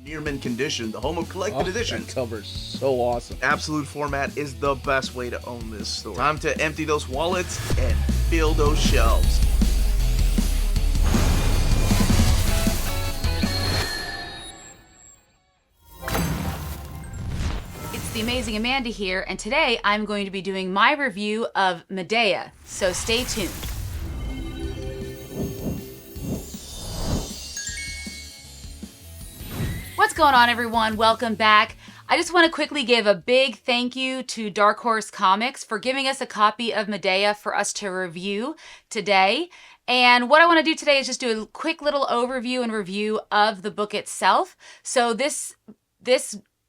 Near mint condition, the home of collected edition. That cover's so awesome. Absolute format is the best way to own this story. Time to empty those wallets and fill those shelves. It's the amazing Amanda here, and today I'm going to be doing my review of Medea, so stay tuned. What's going on, everyone? Welcome back. I just want to quickly give a big thank you to Dark Horse Comics for giving us a copy of Medea for us to review today. And what I want to do today is just do a quick little overview and review of the book itself. So this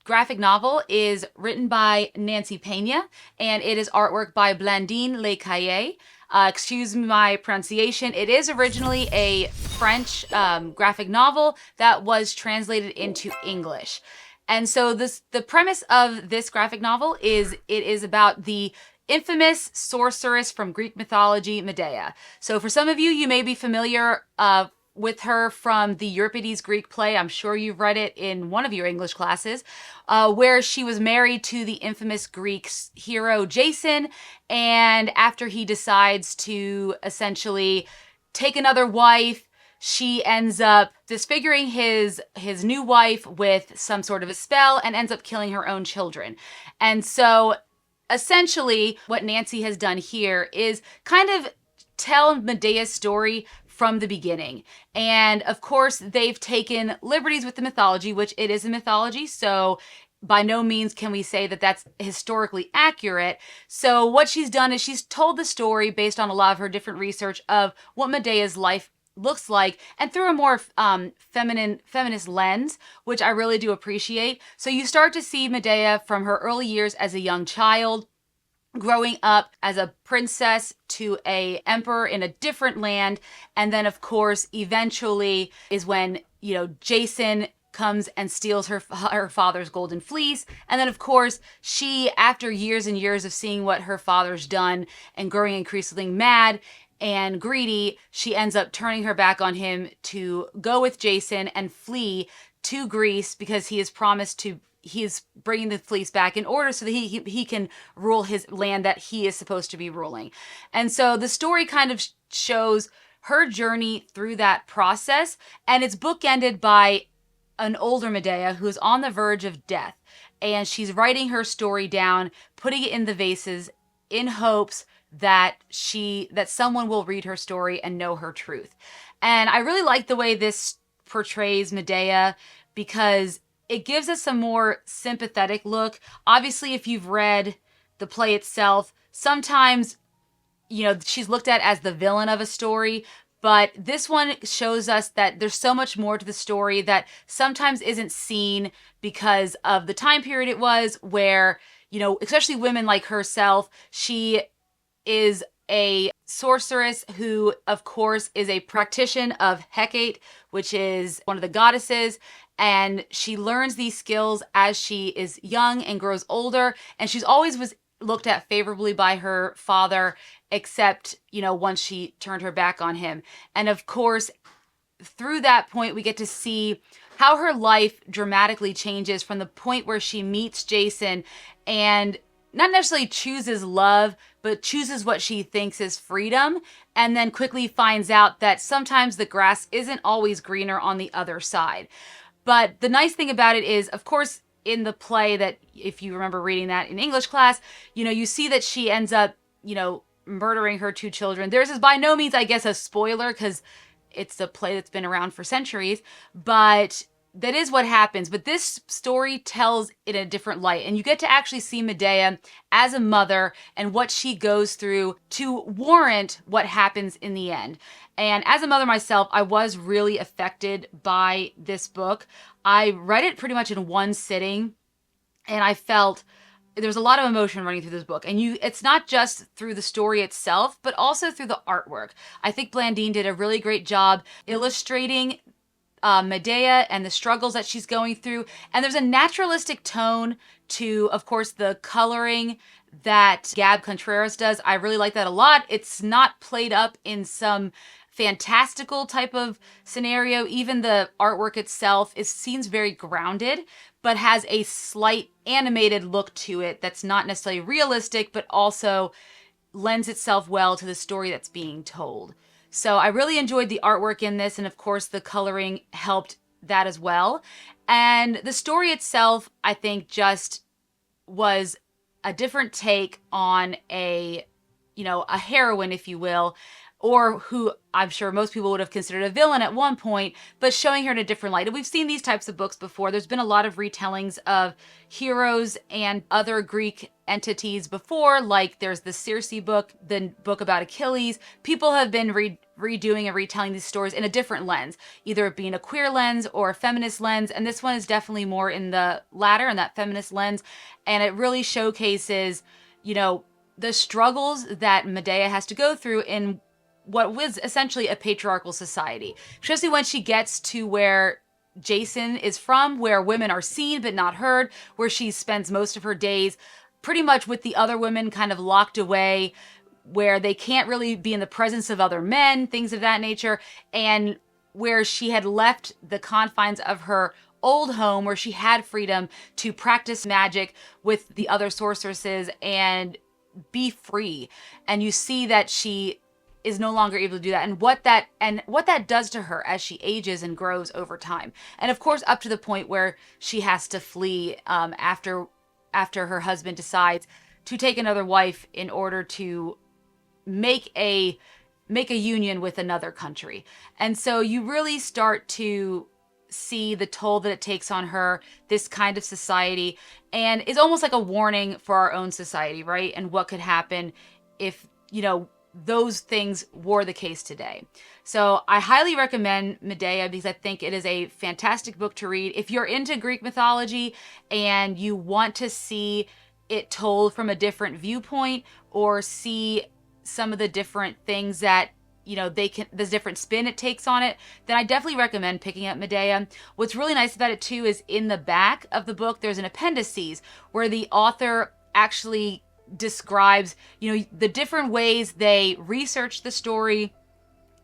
graphic novel is written by Nancy Peña, and it is artwork by Blandine Le Callet. Excuse my pronunciation. It is originally a French graphic novel that was translated into English. And so the premise of this graphic novel is it is about the infamous sorceress from Greek mythology, Medea. So for some of you, you may be familiar with her from the Euripides Greek play. I'm sure you've read it in one of your English classes, where she was married to the infamous Greek hero Jason, and after he decides to essentially take another wife, she ends up disfiguring his new wife with some sort of a spell and ends up killing her own children. And so essentially what Nancy has done here is kind of tell Medea's story from the beginning. And of course, they've taken liberties with the mythology, which it is a mythology, so by no means can we say that that's historically accurate. So what she's done is she's told the story based on a lot of her different research of what Medea's life looks like, and through a more feminist lens, which I really do appreciate. So you start to see Medea from her early years as a young child, growing up as a princess to a emperor in a different land, and then of course eventually is when Jason comes and steals her father's golden fleece. And then of course she, after years and years of seeing what her father's done and growing increasingly mad and greedy, she ends up turning her back on him to go with Jason and flee to Greece, because he is bringing the fleece back in order so that he can rule his land that he is supposed to be ruling. And so the story kind of shows her journey through that process, and it's bookended by an older Medea who is on the verge of death, and she's writing her story down, putting it in the vases in hopes that someone will read her story and know her truth. And I really like the way this portrays Medea, because it gives us a more sympathetic look. Obviously, if you've read the play itself, sometimes, she's looked at as the villain of a story, but this one shows us that there's so much more to the story that sometimes isn't seen because of the time period it was, where, especially women like herself, she is a sorceress who, of course, is a practitioner of Hecate, which is one of the goddesses, and she learns these skills as she is young and grows older, and she's always was looked at favorably by her father, except, once she turned her back on him. And of course, through that point, we get to see how her life dramatically changes from the point where she meets Jason and not necessarily chooses love, but chooses what she thinks is freedom, and then quickly finds out that sometimes the grass isn't always greener on the other side. But the nice thing about it is, of course, in the play, that if you remember reading that in English class, you see that she ends up, murdering her two children. This is by no means, I guess, a spoiler, because it's a play that's been around for centuries, but that is what happens. But this story tells it in a different light, and you get to actually see Medea as a mother and what she goes through to warrant what happens in the end. And as a mother myself, I was really affected by this book. I read it pretty much in one sitting, and I felt there's a lot of emotion running through this book. And it's not just through the story itself, but also through the artwork. I think Blandine did a really great job illustrating Medea and the struggles that she's going through. And there's a naturalistic tone to, of course, the coloring that Gab Contreras does. I really like that a lot. It's not played up in some fantastical type of scenario. Even the artwork itself seems very grounded, but has a slight animated look to it that's not necessarily realistic, but also lends itself well to the story that's being told. So I really enjoyed the artwork in this, and of course the coloring helped that as well. And the story itself, I think, just was a different take on a heroine, if you will, or who I'm sure most people would have considered a villain at one point, but showing her in a different light. And we've seen these types of books before. There's been a lot of retellings of heroes and other Greek entities before, like there's the Circe book, the book about Achilles. People have been redoing and retelling these stories in a different lens, either it being a queer lens or a feminist lens, and this one is definitely more in the latter, in that feminist lens, and it really showcases, the struggles that Medea has to go through in what was essentially a patriarchal society, especially when she gets to where Jason is from, where women are seen but not heard, where she spends most of her days pretty much with the other women kind of locked away, where they can't really be in the presence of other men, things of that nature, and where she had left the confines of her old home where she had freedom to practice magic with the other sorceresses and be free. And you see that she is no longer able to do that, and what that does to her as she ages and grows over time. And of course, up to the point where she has to flee after her husband decides to take another wife in order to make a union with another country. And so you really start to see the toll that it takes on her, this kind of society, and is almost like a warning for our own society, right? And what could happen if, those things were the case today. So I highly recommend Medea because I think it is a fantastic book to read. If you're into Greek mythology and you want to see it told from a different viewpoint, or see some of the different things that the different spin it takes on it, then I definitely recommend picking up Medea. What's really nice about it too is in the back of the book there's an appendices where the author actually describes the different ways they research the story,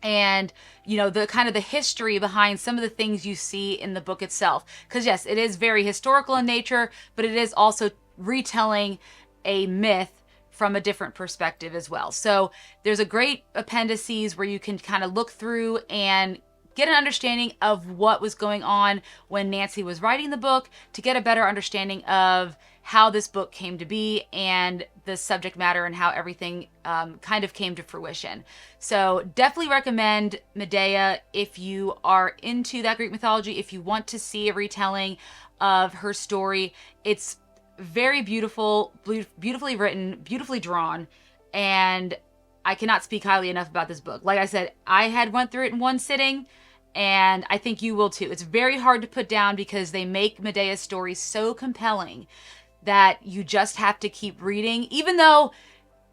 and the kind of the history behind some of the things you see in the book itself. Because yes, it is very historical in nature, but it is also retelling a myth from a different perspective as well. So there's a great appendices where you can kind of look through and get an understanding of what was going on when Nancy was writing the book, to get a better understanding of how this book came to be and the subject matter and how everything kind of came to fruition. So definitely recommend Medea if you are into that Greek mythology, if you want to see a retelling of her story. It's very beautiful, beautifully written, beautifully drawn, and I cannot speak highly enough about this book. Like I said, I had went through it in one sitting, and I think you will too. It's very hard to put down because they make Medea's story so compelling that you just have to keep reading, even though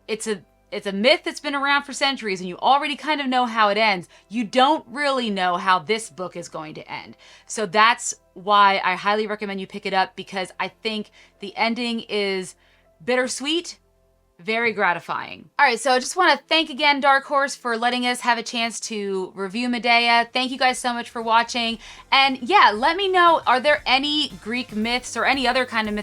it's a myth that's been around for centuries and you already kind of know how it ends. You don't really know how this book is going to end. So that's why I highly recommend you pick it up, because I think the ending is bittersweet, very gratifying. All right, so I just want to thank again Dark Horse for letting us have a chance to review Medea. Thank you guys so much for watching. And yeah, let me know, are there any Greek myths or any other kind of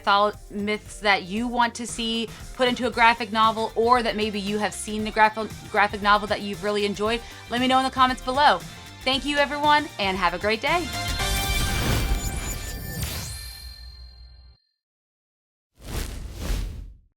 myths that you want to see put into a graphic novel, or that maybe you have seen the graphic novel that you've really enjoyed? Let me know in the comments below. Thank you everyone, and have a great day.